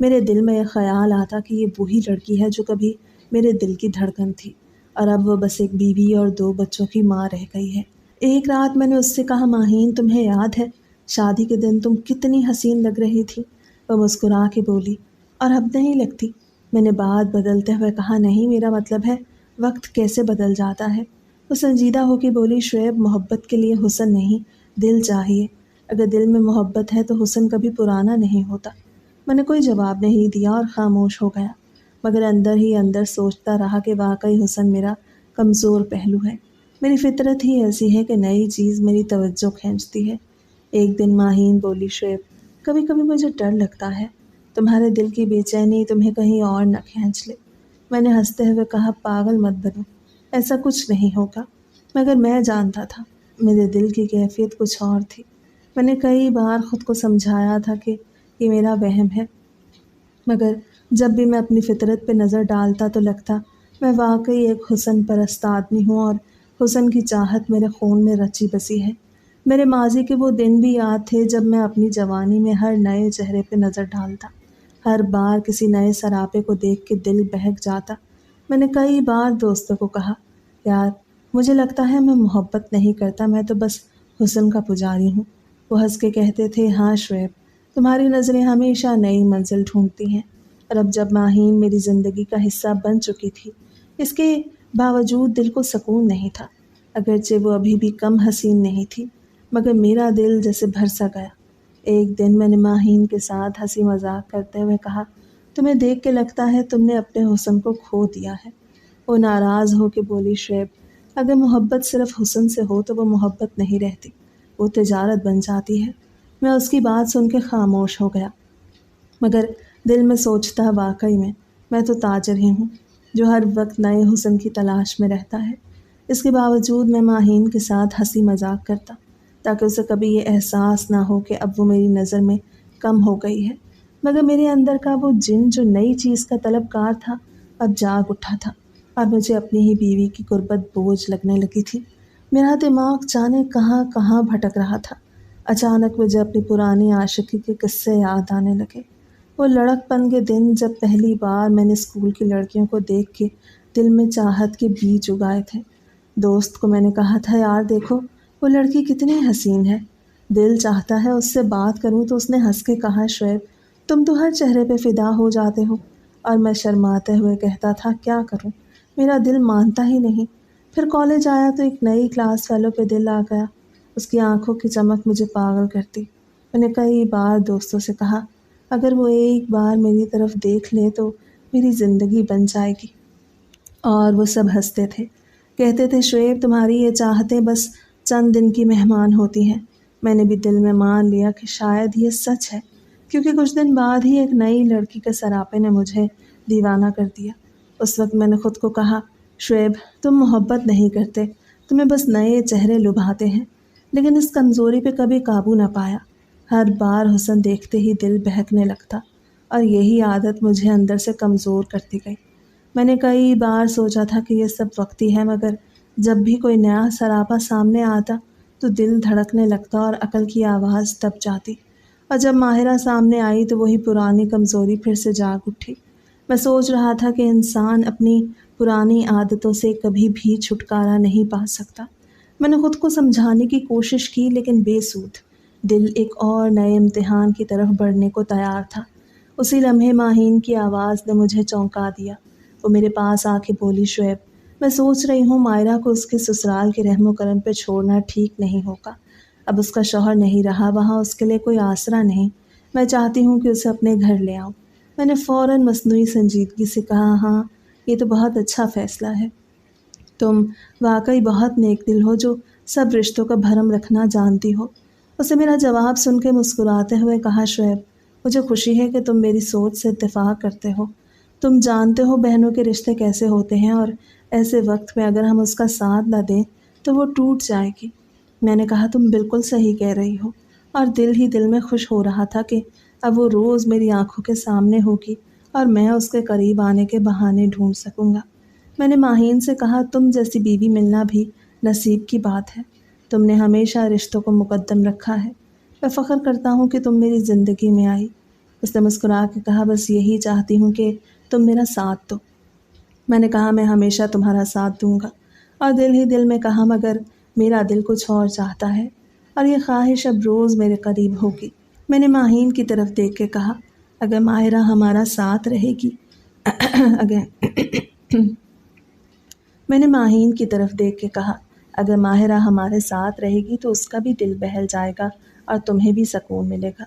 میرے دل میں یہ خیال آتا کہ یہ وہی لڑکی ہے جو کبھی میرے دل کی دھڑکن تھی، اور اب وہ بس ایک بیوی اور 2 بچوں کی ماں رہ گئی ہے۔ ایک رات میں نے اس سے کہا، ماہین تمہیں یاد ہے شادی کے دن تم کتنی حسین لگ رہی تھی؟ وہ مسکرا کے بولی، اور اب نہیں لگتی؟ میں نے بات بدلتے ہوئے کہا، نہیں، میرا مطلب ہے وقت کیسے بدل جاتا ہے۔ وہ سنجیدہ ہو کے بولی، شعیب، محبت کے لیے حسن نہیں، دل چاہیے۔ اگر دل میں محبت ہے تو حسن کبھی پرانا نہیں ہوتا۔ میں نے کوئی جواب نہیں دیا اور خاموش ہو گیا، مگر اندر ہی اندر سوچتا رہا کہ واقعی حسن میرا کمزور پہلو ہے۔ میری فطرت ہی ایسی ہے کہ نئی چیز میری توجہ کھینچتی ہے۔ ایک دن ماہین بولی، شعیب، کبھی کبھی مجھے ڈر لگتا ہے تمہارے دل کی بے چینی تمہیں کہیں اور نہ کھینچ لے۔ میں نے ہنستے ہوئے کہا، پاگل مت بنو، ایسا کچھ نہیں ہوگا۔ مگر میں جانتا تھا میرے دل کی کیفیت کچھ اور تھی۔ میں نے کئی بار خود کو سمجھایا تھا کہ یہ میرا وہم ہے، مگر جب بھی میں اپنی فطرت پہ نظر ڈالتا تو لگتا میں واقعی ایک حسن پرست آدمی ہوں، اور حسن کی چاہت میرے خون میں رچی بسی ہے۔ میرے ماضی کے وہ دن بھی یاد تھے جب میں اپنی جوانی میں ہر نئے چہرے پہ نظر ڈالتا، ہر بار کسی نئے سراپے کو دیکھ کے دل بہک جاتا۔ میں نے کئی بار دوستوں کو کہا، یار، مجھے لگتا ہے میں محبت نہیں کرتا، میں تو بس حسن کا پجاری ہوں۔ وہ ہنس کے کہتے تھے، ہاں شعیب، تمہاری نظریں ہمیشہ نئی منزل ڈھونڈتی ہیں۔ اور اب جب ماہین میری زندگی کا حصہ بن چکی تھی، اس کے باوجود دل کو سکون نہیں تھا۔ اگرچہ وہ ابھی بھی کم حسین نہیں تھی، مگر میرا دل جیسے بھر سا گیا۔ ایک دن میں نے ماہین کے ساتھ ہنسی مذاق کرتے ہوئے کہا، تمہیں دیکھ کے لگتا ہے تم نے اپنے حسن کو کھو دیا ہے۔ وہ ناراض ہو کے بولی، شعیب، اگر محبت صرف حسن سے ہو تو وہ محبت نہیں رہتی، وہ تجارت بن جاتی ہے۔ میں اس کی بات سن کے خاموش ہو گیا، مگر دل میں سوچتا، واقعی میں تو تاجر ہی ہوں جو ہر وقت نئے حسن کی تلاش میں رہتا ہے۔ اس کے باوجود میں ماہین کے ساتھ ہنسی مذاق کرتا تاکہ اسے کبھی یہ احساس نہ ہو کہ اب وہ میری نظر میں کم ہو گئی ہے۔ مگر میرے اندر کا وہ جن جو نئی چیز کا طلبگار تھا اب جاگ اٹھا تھا، اور مجھے اپنی ہی بیوی کی غربت بوجھ لگنے لگی تھی۔ میرا دماغ جانے کہاں کہاں بھٹک رہا تھا۔ اچانک مجھے اپنی پرانی عاشقی کے قصے یاد آنے لگے، وہ لڑک پن کے دن جب پہلی بار میں نے اسکول کی لڑکیوں کو دیکھ کے دل میں چاہت کے بیج اگائے تھے۔ دوست کو میں نے کہا تھا، یار دیکھو وہ لڑکی کتنی حسین ہے، دل چاہتا ہے اس سے بات کروں، تو اس نے ہنس کے کہا، شعیب، تم تو ہر چہرے پہ فدا ہو جاتے ہو۔ اور میں شرماتے ہوئے کہتا تھا، کیا کروں، میرا دل مانتا ہی نہیں۔ پھر کالج آیا تو ایک نئی کلاس فیلو پہ دل آ گیا، اس کی آنکھوں کی چمک مجھے پاگل کرتی۔ میں نے کئی بار دوستوں سے کہا، اگر وہ ایک بار میری طرف دیکھ لے تو میری زندگی بن جائے گی، اور وہ سب ہنستے تھے، کہتے تھے، شعیب، تمہاری یہ چاہتیں بس چند دن کی مہمان ہوتی ہیں۔ میں نے بھی دل میں مان لیا کہ شاید یہ سچ ہے، کیونکہ کچھ دن بعد ہی ایک نئی لڑکی کے سراپے نے مجھے دیوانہ کر دیا۔ اس وقت میں نے خود کو کہا، شعیب، تم محبت نہیں کرتے، تمہیں بس نئے چہرے لبھاتے ہیں۔ لیکن اس کمزوری پہ کبھی قابو نہ پایا، ہر بار حسن دیکھتے ہی دل بہکنے لگتا، اور یہی عادت مجھے اندر سے کمزور کرتی گئی۔ میں نے کئی بار سوچا تھا کہ یہ سب وقتی ہے، مگر جب بھی کوئی نیا سراپا سامنے آتا تو دل دھڑکنے لگتا اور عقل کی آواز دب جاتی، اور جب ماہرہ سامنے آئی تو وہی پرانی کمزوری پھر سے جاگ اٹھی۔ میں سوچ رہا تھا کہ انسان اپنی پرانی عادتوں سے کبھی بھی چھٹکارا نہیں پا سکتا۔ میں نے خود کو سمجھانے کی کوشش کی، لیکن بے سود۔ دل ایک اور نئے امتحان کی طرف بڑھنے کو تیار تھا۔ اسی لمحے ماہین کی آواز نے مجھے چونکا دیا۔ وہ میرے پاس آ کے بولی، شعیب، میں سوچ رہی ہوں مائرہ کو اس کے سسرال کے رحم و کرم پہ چھوڑنا ٹھیک نہیں ہوگا۔ اب اس کا شوہر نہیں رہا، وہاں اس کے لیے کوئی آسرا نہیں۔ میں چاہتی ہوں کہ اسے اپنے گھر لے آؤں۔ میں نے فوراً مصنوعی سنجیدگی سے کہا، ہاں، یہ تو بہت اچھا فیصلہ ہے۔ تم واقعی بہت نیک دل ہو جو سب رشتوں کا بھرم رکھنا جانتی ہو۔ اسے میرا جواب سن کے مسکراتے ہوئے کہا، شعیب، مجھے خوشی ہے کہ تم میری سوچ سے اتفاق کرتے ہو۔ تم جانتے ہو بہنوں کے رشتے کیسے ہوتے ہیں، اور ایسے وقت میں اگر ہم اس کا ساتھ نہ دیں تو وہ ٹوٹ جائے گی۔ میں نے کہا، تم بالکل صحیح کہہ رہی ہو، اور دل ہی دل میں خوش ہو رہا تھا کہ اب وہ روز میری آنکھوں کے سامنے ہوگی اور میں اس کے قریب آنے کے بہانے ڈھونڈ سکوں گا۔ میں نے ماہین سے کہا، تم جیسی بیوی ملنا بھی نصیب کی بات ہے، تم نے ہمیشہ رشتوں کو مقدم رکھا ہے۔ میں فخر کرتا ہوں کہ تم میری زندگی میں آئی۔ اس نے مسکرا کے کہا بس یہی چاہتی ہوں کہ تم میرا ساتھ دو۔ میں نے کہا میں ہمیشہ تمہارا ساتھ دوں گا، اور دل ہی دل میں کہا مگر میرا دل کچھ اور چاہتا ہے اور یہ خواہش اب روز میرے قریب ہوگی۔ میں نے ماہین کی طرف دیکھ کے کہا اگر ماہرہ ہمارا ساتھ رہے گی اگر میں نے ماہین کی طرف دیکھ کے کہا اگر ماہرہ ہمارے ساتھ رہے گی تو اس کا بھی دل بہل جائے گا اور تمہیں بھی سکون ملے گا۔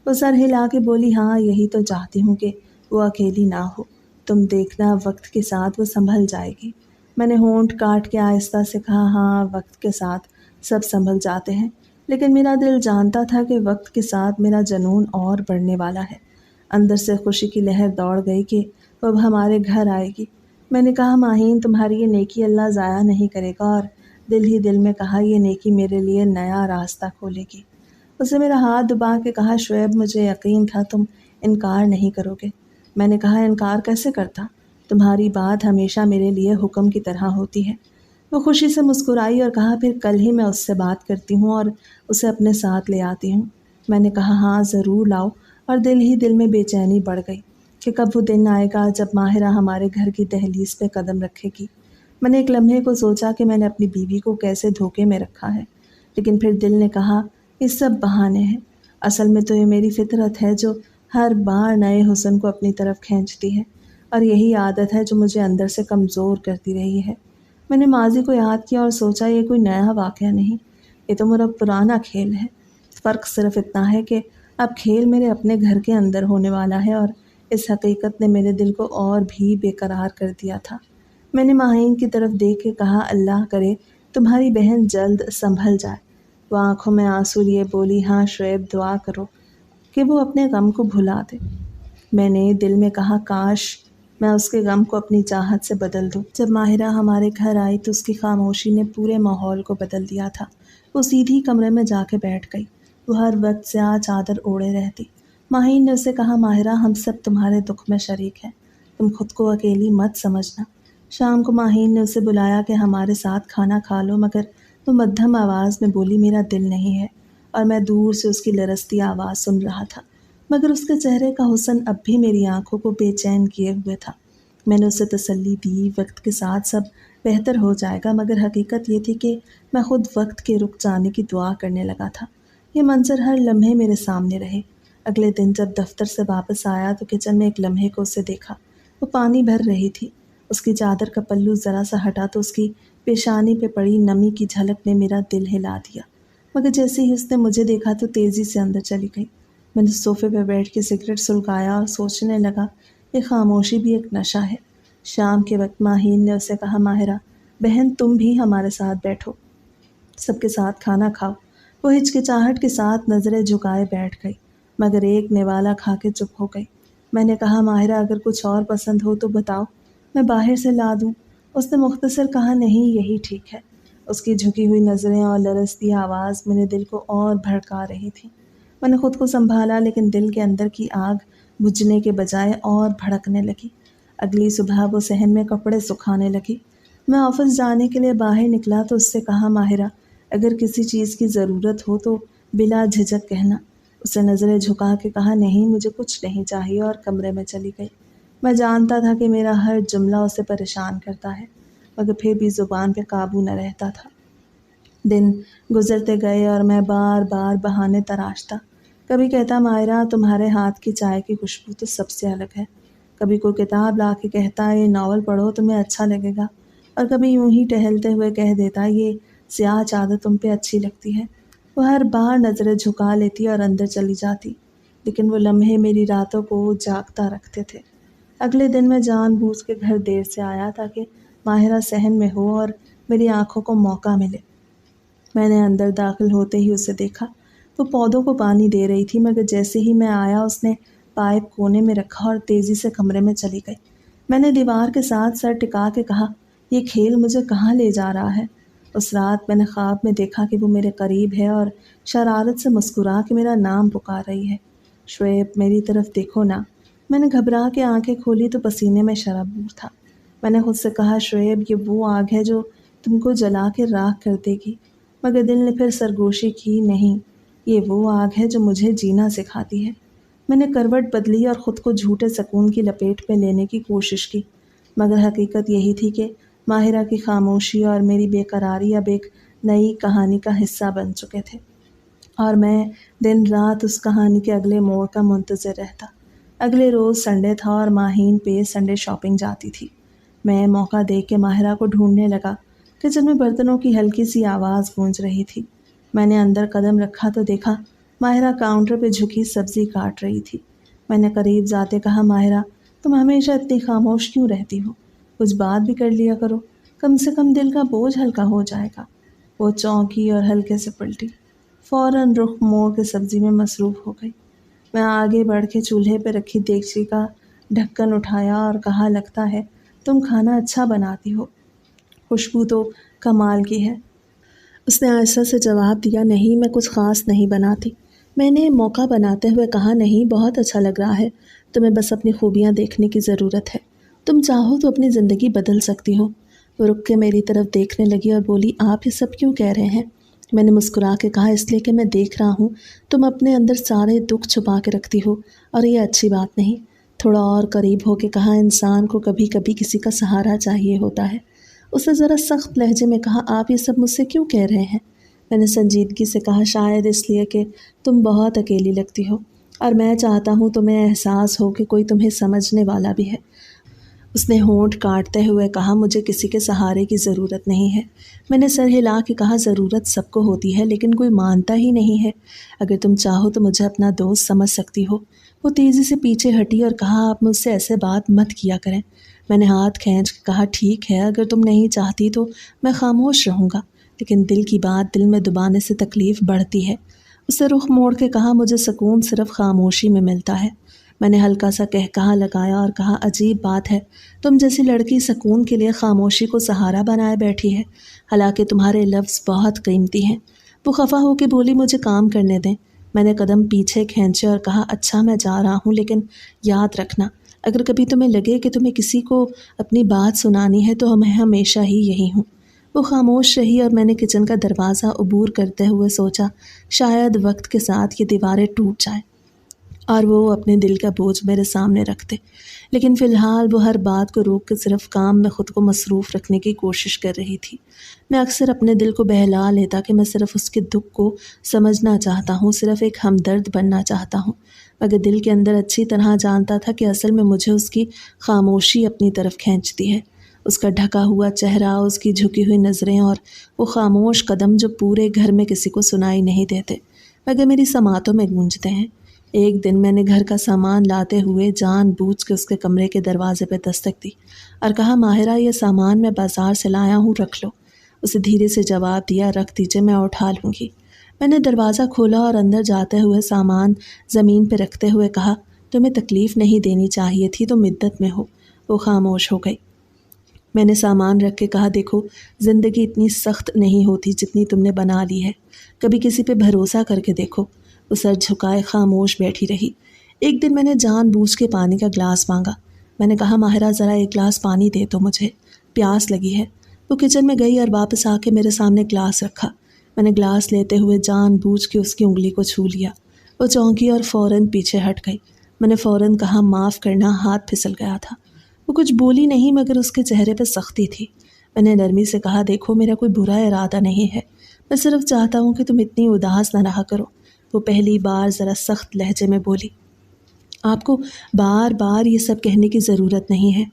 وہ سر ہلا کے بولی ہاں یہی تو چاہتی ہوں کہ وہ اکیلی نہ ہو، تم دیکھنا وقت کے ساتھ وہ سنبھل جائے گی۔ میں نے ہونٹ کاٹ کے آہستہ سے کہا ہاں وقت کے ساتھ سب سنبھل جاتے ہیں، لیکن میرا دل جانتا تھا کہ وقت کے ساتھ میرا جنون اور بڑھنے والا ہے۔ اندر سے خوشی کی لہر دوڑ گئی کہ وہ اب ہمارے گھر آئے گی۔ میں نے کہا ماہین تمہاری یہ نیکی اللہ ضائع نہیں کرے گا، اور دل ہی دل میں کہا یہ نیکی میرے لیے نیا راستہ کھولے گی۔ اسے میرا ہاتھ دبا کے کہا شعیب مجھے یقین تھا تم انکار نہیں کرو گے۔ میں نے کہا انکار کیسے کرتا، تمہاری بات ہمیشہ میرے لیے حکم کی طرح ہوتی ہے۔ وہ خوشی سے مسکرائی اور کہا پھر کل ہی میں اس سے بات کرتی ہوں اور اسے اپنے ساتھ لے آتی ہوں۔ میں نے کہا ہاں ضرور لاؤ، اور دل ہی دل میں بے چینی بڑھ گئی کہ کب وہ دن آئے گا جب ماہرہ ہمارے گھر کی دہلیز پہ قدم رکھے گی۔ میں نے ایک لمحے کو سوچا کہ میں نے اپنی بیوی کو کیسے دھوکے میں رکھا ہے، لیکن پھر دل نے کہا یہ سب بہانے ہیں، اصل میں تو یہ میری فطرت ہے جو ہر بار نئے حسن کو اپنی طرف کھینچتی ہے، اور یہی عادت ہے جو مجھے اندر سے کمزور کرتی رہی ہے۔ میں نے ماضی کو یاد کیا اور سوچا یہ کوئی نیا واقعہ نہیں، یہ تو میرا پرانا کھیل ہے۔ فرق صرف اتنا ہے کہ اب کھیل میرے اپنے گھر کے اندر ہونے والا ہے، اور اس حقیقت نے میرے دل کو اور بھی بے قرار کر دیا تھا۔ میں نے ماہین کی طرف دیکھ کے کہا اللہ کرے تمہاری بہن جلد سنبھل جائے۔ وہ آنکھوں میں آنسو لیے بولی ہاں شعیب دعا کرو کہ وہ اپنے غم کو بھلا دے۔ میں نے دل میں کہا کاش میں اس کے غم کو اپنی چاہت سے بدل دوں۔ جب ماہرہ ہمارے گھر آئی تو اس کی خاموشی نے پورے ماحول کو بدل دیا تھا۔ وہ سیدھی کمرے میں جا کے بیٹھ گئی، وہ ہر وقت سیاہ چادر اوڑے رہتی۔ ماہین نے اسے کہا ماہرہ ہم سب تمہارے دکھ میں شریک ہیں، تم خود کو اکیلی مت سمجھنا۔ شام کو ماہین نے اسے بلایا کہ ہمارے ساتھ کھانا کھا لو، مگر وہ مدھم آواز میں بولی میرا دل نہیں ہے، اور میں دور سے اس کی لرزتی آواز سن رہا تھا، مگر اس کے چہرے کا حسن اب بھی میری آنکھوں کو بے چین کیے ہوئے تھا۔ میں نے اسے تسلی دی وقت کے ساتھ سب بہتر ہو جائے گا، مگر حقیقت یہ تھی کہ میں خود وقت کے رک جانے کی دعا کرنے لگا تھا۔ یہ منظر ہر لمحے میرے سامنے رہے۔ اگلے دن جب دفتر سے واپس آیا تو کچن میں ایک لمحے کو اسے دیکھا، وہ پانی بھر رہی تھی۔ اس کی چادر کا پلو ذرا سا ہٹا تو اس کی پیشانی پہ پڑی نمی کی جھلک نے میرا دل ہلا دیا، مگر جیسے ہی اس نے مجھے دیکھا تو تیزی سے اندر چلی گئی۔ میں نے صوفے پہ بیٹھ کے سگریٹ سلگایا اور سوچنے لگا یہ خاموشی بھی ایک نشہ ہے۔ شام کے وقت ماہین نے اسے کہا ماہرہ بہن تم بھی ہمارے ساتھ بیٹھو، سب کے ساتھ کھانا کھاؤ۔ وہ ہچکچاہٹ کے ساتھ نظریں جھکائے بیٹھ گئی، مگر ایک نوالا کھا کے چپ ہو گئی۔ میں نے کہا ماہرہ اگر کچھ اور پسند ہو تو بتاؤ، میں باہر سے لا دوں۔ اس نے مختصر کہا نہیں یہی ٹھیک ہے۔ اس کی جھکی ہوئی نظریں اور لرزتی آواز میرے دل کو اور بھڑکا رہی تھی۔ میں نے خود کو سنبھالا، لیکن دل کے اندر کی آگ بجھنے کے بجائے اور بھڑکنے لگی۔ اگلی صبح وہ صحن میں کپڑے سکھانے لگی۔ میں آفس جانے کے لیے باہر نکلا تو اس سے کہا ماہرہ اگر کسی چیز کی ضرورت ہو تو بلا جھجک کہنا۔ اسے نظریں جھکا کے کہا نہیں مجھے کچھ نہیں چاہیے، اور کمرے میں چلی گئی۔ میں جانتا تھا کہ میرا ہر جملہ اسے پریشان کرتا ہے، مگر پھر بھی زبان پہ قابو نہ رہتا تھا۔ دن گزرتے گئے اور میں بار بار بہانے تراشتا۔ کبھی کہتا ماہرہ تمہارے ہاتھ کی چائے کی خوشبو تو سب سے الگ ہے، کبھی کوئی کتاب لا کے کہتا یہ ناول پڑھو تمہیں اچھا لگے گا، اور کبھی یوں ہی ٹہلتے ہوئے کہہ دیتا یہ سیاہ چادر تم پہ اچھی لگتی ہے۔ وہ ہر بار نظریں جھکا لیتی اور اندر چلی جاتی، لیکن وہ لمحے میری راتوں کو جاگتا رکھتے تھے۔ اگلے دن میں جان بوجھ کے گھر دیر سے آیا تاکہ ماہرہ صحن میں ہو اور میری آنکھوں کو موقع ملے۔ میں نے اندر داخل ہوتے ہی اسے دیکھا، وہ پودوں کو پانی دے رہی تھی، مگر جیسے ہی میں آیا اس نے پائپ کونے میں رکھا اور تیزی سے کمرے میں چلی گئی۔ میں نے دیوار کے ساتھ سر ٹکا کے کہا یہ کھیل مجھے کہاں لے جا رہا ہے؟ اس رات میں نے خواب میں دیکھا کہ وہ میرے قریب ہے اور شرارت سے مسکرا کے میرا نام پکار رہی ہے، شعیب میری طرف دیکھو نا۔ میں نے گھبرا کے آنکھیں کھولی تو پسینے میں شرابور تھا۔ میں نے خود سے کہا شعیب یہ وہ آگ ہے جو تم کو جلا کے راکھ کر دے گی، مگر دل نے پھر سرگوشی کی نہیں، یہ وہ آگ ہے جو مجھے جینا سکھاتی ہے۔ میں نے کروٹ بدلی اور خود کو جھوٹے سکون کی لپیٹ میں لینے کی کوشش کی، مگر حقیقت یہی تھی کہ ماہرہ کی خاموشی اور میری بے قراری اب ایک نئی کہانی کا حصہ بن چکے تھے، اور میں دن رات اس کہانی کے اگلے موڑ کا منتظر رہتا۔ اگلے روز سنڈے تھا اور ماہین پہ سنڈے شاپنگ جاتی تھی۔ میں موقع دیکھ کے ماہرہ کو ڈھونڈنے لگا۔ کچن میں برتنوں کی ہلکی سی آواز گونج رہی تھی۔ میں نے اندر قدم رکھا تو دیکھا ماہرہ کاؤنٹر پہ جھکی سبزی کاٹ رہی تھی۔ میں نے قریب جاتے کہا، ماہرہ تم ہمیشہ اتنی خاموش کیوں رہتی ہو؟ کچھ بات بھی کر لیا کرو، کم سے کم دل کا بوجھ ہلکا ہو جائے گا۔ وہ چونکی اور ہلکے سے پلٹی، فوراً رخ موڑ کے سبزی میں مصروف ہو گئی۔ میں آگے بڑھ کے چولہے پہ رکھی دیگچی کا ڈھکن اٹھایا اور کہا، لگتا ہے تم کھانا اچھا بناتی ہو، خوشبو تو کمال کی ہے۔ اس نے آہستہ سے جواب دیا، نہیں میں کچھ خاص نہیں بناتی۔ میں نے موقع بناتے ہوئے کہا، نہیں بہت اچھا لگ رہا ہے، تمہیں بس اپنی خوبیاں دیکھنے کی ضرورت ہے، تم چاہو تو اپنی زندگی بدل سکتی ہو۔ وہ رک کے میری طرف دیکھنے لگی اور بولی، آپ یہ سب کیوں کہہ رہے ہیں؟ میں نے مسکرا کے کہا، اس لیے کہ میں دیکھ رہا ہوں تم اپنے اندر سارے دکھ چھپا کے رکھتی ہو، اور یہ اچھی بات نہیں۔ تھوڑا اور قریب ہو کے کہا، انسان کو کبھی کبھی کسی کا سہارا چاہیے ہوتا ہے۔ اس نے ذرا سخت لہجے میں کہا، آپ یہ سب مجھ سے کیوں کہہ رہے ہیں؟ میں نے سنجیدگی سے کہا، شاید اس لیے کہ تم بہت اکیلی لگتی ہو، اور میں چاہتا ہوں تمہیں احساس ہو کہ کوئی تمہیں سمجھنے والا بھی ہے۔ اس نے ہونٹ کاٹتے ہوئے کہا، مجھے کسی کے سہارے کی ضرورت نہیں ہے۔ میں نے سر ہلا کے کہا، ضرورت سب کو ہوتی ہے لیکن کوئی مانتا ہی نہیں ہے۔ اگر تم چاہو تو مجھے اپنا دوست سمجھ سکتی ہو۔ وہ تیزی سے پیچھے ہٹی اور کہا، آپ مجھ سے ایسے بات مت کیا کریں۔ میں نے ہاتھ کھینچ کے کہا، ٹھیک ہے اگر تم نہیں چاہتی تو میں خاموش رہوں گا، لیکن دل کی بات دل میں دبانے سے تکلیف بڑھتی ہے۔ اس نے رخ موڑ کے کہا، مجھے سکون صرف خاموشی میں ملتا ہے۔ میں نے ہلکا سا کہا لگایا اور کہا، عجیب بات ہے، تم جیسی لڑکی سکون کے لیے خاموشی کو سہارا بنائے بیٹھی ہے، حالانکہ تمہارے لفظ بہت قیمتی ہیں۔ وہ خفا ہو کے بولی، مجھے کام کرنے دیں۔ میں نے قدم پیچھے کھینچے اور کہا، اچھا میں جا رہا ہوں، لیکن یاد رکھنا اگر کبھی تمہیں لگے کہ تمہیں کسی کو اپنی بات سنانی ہے تو میں ہمیشہ ہی یہی ہوں۔ وہ خاموش رہی اور میں نے کچن کا دروازہ عبور کرتے ہوئے سوچا، شاید وقت کے ساتھ یہ دیواریں ٹوٹ جائیں اور وہ اپنے دل کا بوجھ میرے سامنے رکھتے، لیکن فی الحال وہ ہر بات کو روک کے صرف کام میں خود کو مصروف رکھنے کی کوشش کر رہی تھی۔ میں اکثر اپنے دل کو بہلا لیتا کہ میں صرف اس کے دکھ کو سمجھنا چاہتا ہوں، صرف ایک ہمدرد بننا چاہتا ہوں، مگر دل کے اندر اچھی طرح جانتا تھا کہ اصل میں مجھے اس کی خاموشی اپنی طرف کھینچتی ہے، اس کا ڈھکا ہوا چہرہ، اس کی جھکی ہوئی نظریں اور وہ خاموش قدم جو پورے گھر میں کسی کو سنائی نہیں دیتے مگر میری سماعتوں میں گونجتے ہیں۔ ایک دن میں نے گھر کا سامان لاتے ہوئے جان بوجھ کے اس کے کمرے کے دروازے پہ دستک دی اور کہا، ماہرہ یہ سامان میں بازار سے لایا ہوں، رکھ لو۔ اسے دھیرے سے جواب دیا، رکھ دیجیے، میں اٹھا لوں گی۔ میں نے دروازہ کھولا اور اندر جاتے ہوئے سامان زمین پہ رکھتے ہوئے کہا، تمہیں تکلیف نہیں دینی چاہیے تھی، تم مدت میں ہو۔ وہ خاموش ہو گئی۔ میں نے سامان رکھ کے کہا، دیکھو زندگی اتنی سخت نہیں ہوتی جتنی تم نے بنا لی ہے، کبھی کسی پہ بھروسہ کر کے دیکھو۔ وہ سر جھکائے خاموش بیٹھی رہی۔ ایک دن میں نے جان بوجھ کے پانی کا گلاس مانگا۔ میں نے کہا، ماہرہ ذرا ایک گلاس پانی دے تو، مجھے پیاس لگی ہے۔ وہ کچن میں گئی اور واپس آ کے میرے سامنے گلاس رکھا۔ میں نے گلاس لیتے ہوئے جان بوجھ کے اس کی انگلی کو چھو لیا۔ وہ چونکی اور فوراً پیچھے ہٹ گئی۔ میں نے فوراً کہا، معاف کرنا، ہاتھ پھسل گیا تھا۔ وہ کچھ بولی نہیں مگر اس کے چہرے پہ سختی تھی۔ میں نے نرمی سے کہا، دیکھو میرا کوئی برا ارادہ نہیں ہے، میں صرف چاہتا ہوں کہ تم اتنی اداس نہ رہا کرو۔ وہ پہلی بار ذرا سخت لہجے میں بولی، آپ کو بار بار یہ سب کہنے کی ضرورت نہیں ہے۔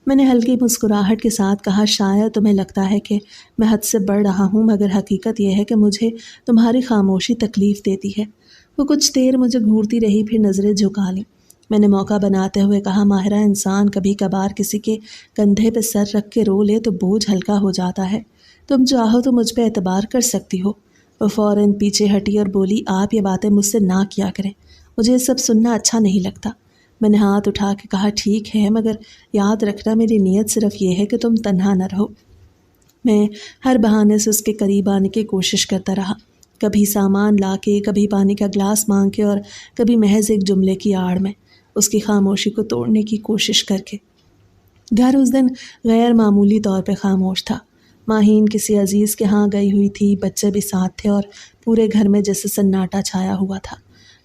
میں نے ہلکی مسکراہٹ کے ساتھ کہا، شاید تمہیں لگتا ہے کہ میں حد سے بڑھ رہا ہوں مگر حقیقت یہ ہے کہ مجھے تمہاری خاموشی تکلیف دیتی ہے۔ وہ کچھ دیر مجھے گھورتی رہی، پھر نظریں جھکا لیں۔ میں نے موقع بناتے ہوئے کہا، ماہرہ انسان کبھی کبھار کسی کے کندھے پہ سر رکھ کے رو لے تو بوجھ ہلکا ہو جاتا ہے، تم چاہو تو مجھ پہ اعتبار کر سکتی ہو۔ وہ فوراً پیچھے ہٹی اور بولی، آپ یہ باتیں مجھ سے نہ کیا کریں، مجھے یہ سب سننا اچھا نہیں لگتا۔ میں نے ہاتھ اٹھا کے کہا، ٹھیک ہے مگر یاد رکھنا میری نیت صرف یہ ہے کہ تم تنہا نہ رہو۔ میں ہر بہانے سے اس کے قریب آنے کی کوشش کرتا رہا، کبھی سامان لا کے، کبھی پانی کا گلاس مانگ کے اور کبھی محض ایک جملے کی آڑ میں اس کی خاموشی کو توڑنے کی کوشش کر کے۔ گھر اس دن غیر معمولی طور پہ خاموش تھا۔ ماہین کسی عزیز کے ہاں گئی ہوئی تھی، بچے بھی ساتھ تھے اور پورے گھر میں جیسے سناٹا چھایا ہوا تھا۔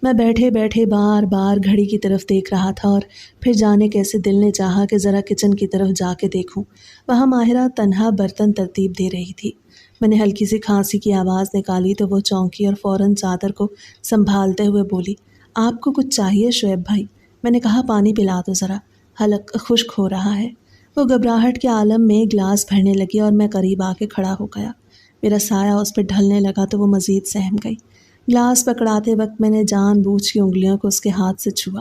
میں بیٹھے بیٹھے بار بار گھڑی کی طرف دیکھ رہا تھا اور پھر جانے کیسے دل نے چاہا کہ ذرا کچن کی طرف جا کے دیکھوں۔ وہاں ماہرہ تنہا برتن ترتیب دے رہی تھی۔ میں نے ہلکی سی کھانسی کی آواز نکالی تو وہ چونکی اور فوراً چادر کو سنبھالتے ہوئے بولی، آپ کو کچھ چاہیے شعیب بھائی؟ میں نے کہا پانی پلا دو ذرا، حلق خشک ہو رہا ہے۔ وہ گھبراہٹ کے عالم میں گلاس بھرنے لگی اور میں قریب آ کے کھڑا ہو گیا۔ میرا سایہ اس پہ ڈھلنے لگا تو وہ مزید سہم گئی۔ گلاس پکڑاتے وقت میں نے جان بوجھ کی انگلیوں کو اس کے ہاتھ سے چھوا۔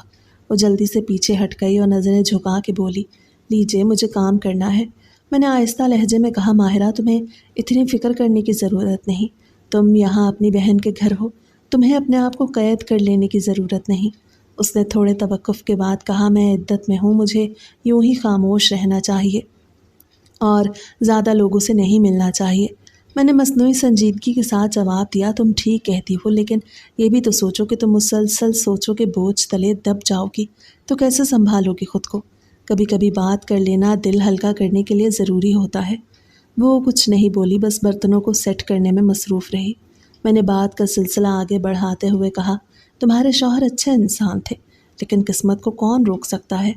وہ جلدی سے پیچھے ہٹ گئی اور نظریں جھکا کے بولی، لیجیے مجھے کام کرنا ہے۔ میں نے آہستہ لہجے میں کہا، ماہرہ تمہیں اتنی فکر کرنے کی ضرورت نہیں، تم یہاں اپنی بہن کے گھر ہو، تمہیں اپنے آپ کو قید کر لینے کی ضرورت نہیں۔ اس نے تھوڑے توقف کے بعد کہا، میں عدت میں ہوں، مجھے یوں ہی خاموش رہنا چاہیے اور زیادہ لوگوں سے نہیں ملنا چاہیے۔ میں نے مصنوعی سنجیدگی کے ساتھ جواب دیا، تم ٹھیک کہتی ہو، لیکن یہ بھی تو سوچو کہ تم مسلسل سوچو کہ بوجھ تلے دب جاؤ گی تو کیسے سنبھالو گی خود کو؟ کبھی کبھی بات کر لینا دل ہلکا کرنے کے لیے ضروری ہوتا ہے۔ وہ کچھ نہیں بولی، بس برتنوں کو سیٹ کرنے میں مصروف رہی۔ میں نے بات کا سلسلہ آگے بڑھاتے ہوئے کہا، تمہارے شوہر اچھے انسان تھے، لیکن قسمت کو کون روک سکتا ہے؟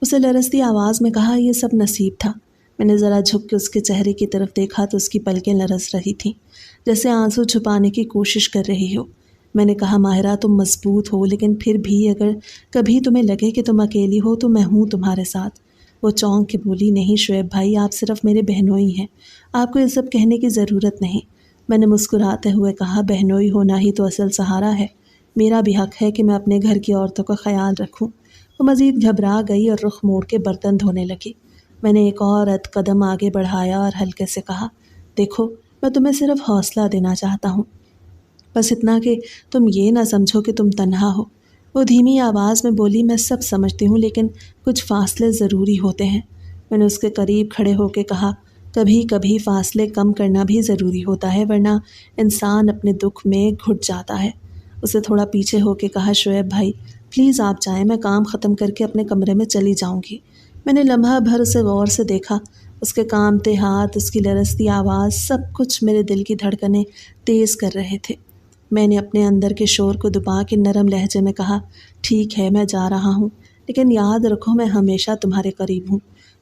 اسے لرزتی آواز میں کہا، یہ سب نصیب تھا۔ میں نے ذرا جھک کے اس کے چہرے کی طرف دیکھا تو اس کی پلکیں لرز رہی تھیں، جیسے آنسو چھپانے کی کوشش کر رہی ہو۔ میں نے کہا، ماہرہ تم مضبوط ہو، لیکن پھر بھی اگر کبھی تمہیں لگے کہ تم اکیلی ہو تو میں ہوں تمہارے ساتھ۔ وہ چونک کے بولی، نہیں شعیب بھائی، آپ صرف میرے بہنوئی ہیں، آپ کو یہ سب کہنے کی ضرورت نہیں۔ میں نے مسکراتے ہوئے کہا، بہنوئی ہونا ہی تو اصل سہارا ہے، میرا بھی حق ہے کہ میں اپنے گھر کی عورتوں کا خیال رکھوں۔ وہ مزید گھبرا گئی اور رخ موڑ کے برتن دھونے لگی۔ میں نے ایک اور قدم آگے بڑھایا اور ہلکے سے کہا، دیکھو میں تمہیں صرف حوصلہ دینا چاہتا ہوں، بس اتنا کہ تم یہ نہ سمجھو کہ تم تنہا ہو۔ وہ دھیمی آواز میں بولی، میں سب سمجھتی ہوں، لیکن کچھ فاصلے ضروری ہوتے ہیں۔ میں نے اس کے قریب کھڑے ہو کے کہا، کبھی کبھی فاصلے کم کرنا بھی ضروری ہوتا ہے، ورنہ انسان اپنے دکھ میں گھٹ جاتا ہے۔ اسے تھوڑا پیچھے ہو کے کہا، شعیب بھائی پلیز آپ جائیں، میں کام ختم کر کے اپنے کمرے میں چلی جاؤں گی۔ میں نے لمحہ بھر اسے غور سے دیکھا، اس کے کانپتے ہاتھ، اس کی لرزتی آواز، سب کچھ میرے دل کی دھڑکنیں تیز کر رہے تھے۔ میں نے اپنے اندر کے شور کو دبا کے نرم لہجے میں کہا، ٹھیک ہے میں جا رہا ہوں، لیکن یاد رکھو میں ہمیشہ تمہارے قریب ہوں۔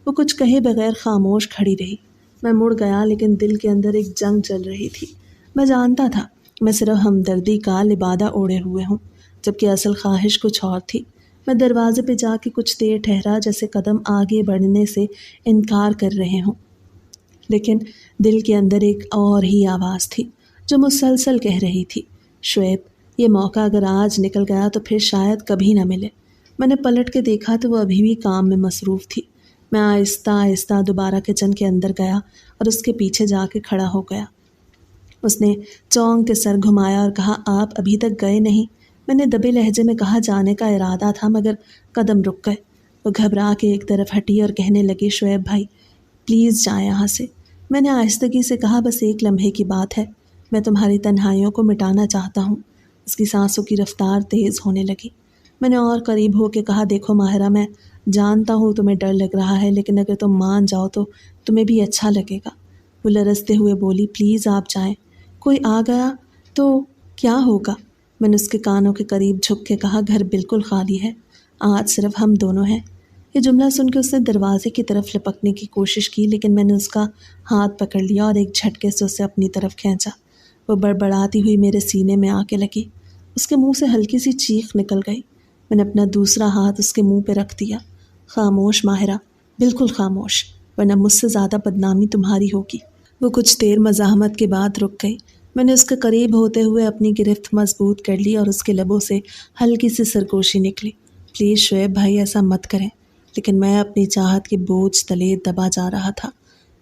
وہ کچھ کہے بغیر خاموش کھڑی رہی۔ میں مڑ گیا، لیکن دل کے اندر ایک جنگ چل رہی تھی۔ میں جانتا تھا میں صرف ہمدردی کا لبادہ اوڑھے ہوئے ہوں، جبکہ اصل خواہش کچھ اور تھی۔ میں دروازے پہ جا کے کچھ دیر ٹھہرا، جیسے قدم آگے بڑھنے سے انکار کر رہے ہوں، لیکن دل کے اندر ایک اور ہی آواز تھی جو مسلسل کہہ رہی تھی، شعیب یہ موقع اگر آج نکل گیا تو پھر شاید کبھی نہ ملے۔ میں نے پلٹ کے دیکھا تو وہ ابھی بھی کام میں مصروف تھی۔ میں آہستہ آہستہ دوبارہ کچن کے اندر گیا اور اس کے پیچھے جا کے کھڑا ہو گیا۔ اس نے چونک کے سر گھمایا اور کہا، آپ ابھی تک گئے نہیں؟ میں نے دبے لہجے میں کہا، جانے کا ارادہ تھا مگر قدم رک گئے۔ وہ گھبرا کے ایک طرف ہٹی اور کہنے لگی، شعیب بھائی پلیز جائیں یہاں سے۔ میں نے آہستگی سے کہا، بس ایک لمحے کی بات ہے، میں تمہاری تنہائیوں کو مٹانا چاہتا ہوں۔ اس کی سانسوں کی رفتار تیز ہونے لگی۔ میں نے اور قریب ہو کے کہا، دیکھو ماہرہ میں جانتا ہوں تمہیں ڈر لگ رہا ہے، لیکن اگر تم مان جاؤ تو تمہیں بھی اچھا لگے گا۔ وہ لرزتے ہوئے بولی، پلیز آپ جائیں، کوئی آ گیا تو کیا ہوگا؟ میں نے اس کے کانوں کے قریب جھک کے کہا، گھر بالکل خالی ہے، آج صرف ہم دونوں ہیں۔ یہ جملہ سن کے اس نے دروازے کی طرف لپکنے کی کوشش کی، لیکن میں نے اس کا ہاتھ پکڑ لیا اور ایک جھٹکے سے اسے اپنی طرف کھینچا۔ وہ بڑبڑاتی ہوئی میرے سینے میں آ کے لگی۔ اس کے منہ سے ہلکی سی چیخ نکل گئی۔ میں نے اپنا دوسرا ہاتھ اس کے منہ پہ رکھ دیا۔ خاموش ماہرہ، بالکل خاموش، ورنہ مجھ سے زیادہ بدنامی تمہاری ہوگی۔ وہ کچھ دیر مزاحمت کے بعد رک گئی۔ میں نے اس کے قریب ہوتے ہوئے اپنی گرفت مضبوط کر لی اور اس کے لبوں سے ہلکی سی سرگوشی نکلی، پلیز شعیب بھائی ایسا مت کریں۔ لیکن میں اپنی چاہت کے بوجھ تلے دبا جا رہا تھا۔